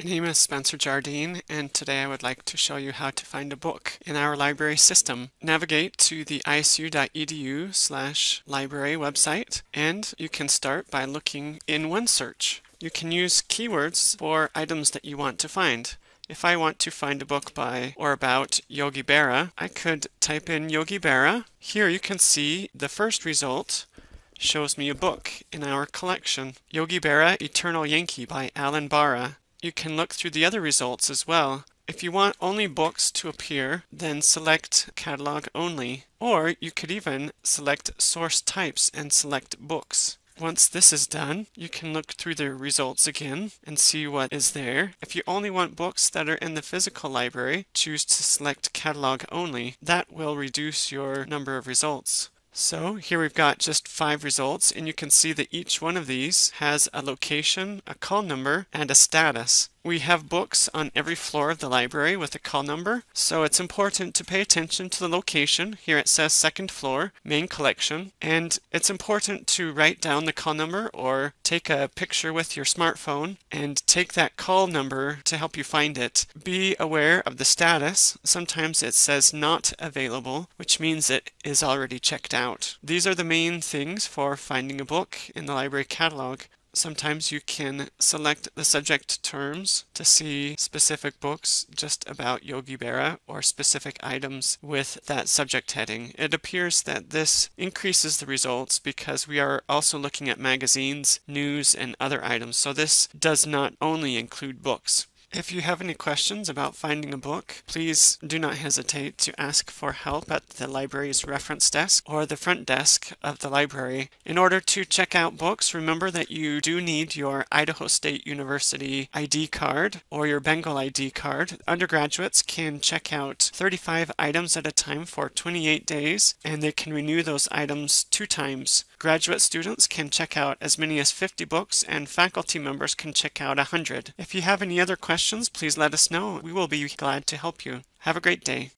My name is Spencer Jardine, and today I would like to show you how to find a book in our library system. Navigate to the isu.edu/library website, and you can start by looking in OneSearch. You can use keywords for items that you want to find. If I want to find a book by or about Yogi Berra, I could type in Yogi Berra. Here you can see the first result shows me a book in our collection, Yogi Berra, Eternal Yankee by Alan Barra. You can look through the other results as well. If you want only books to appear, then select Catalog Only, or you could even select Source Types and select Books. Once this is done, you can look through the results again and see what is there. If you only want books that are in the physical library, choose to select Catalog Only. That will reduce your number of results. So here we've got just 5 results, and you can see that each one of these has a location, a call number, and a status. We have books on every floor of the library with a call number, so it's important to pay attention to the location. Here it says second floor, main collection, and it's important to write down the call number or take a picture with your smartphone and take that call number to help you find it. Be aware of the status. Sometimes it says not available, which means it is already checked out. These are the main things for finding a book in the library catalog. Sometimes you can select the subject terms to see specific books just about Yogi Berra or specific items with that subject heading. It appears that this increases the results because we are also looking at magazines, news, and other items, so this does not only include books. If you have any questions about finding a book, please do not hesitate to ask for help at the library's reference desk or the front desk of the library. In order to check out books, remember that you do need your Idaho State University ID card or your Bengal ID card. Undergraduates can check out 35 items at a time for 28 days, and they can renew those items 2 times. Graduate students can check out as many as 50 books, and faculty members can check out 100. If you have any other questions, please let us know. We will be glad to help you. Have a great day.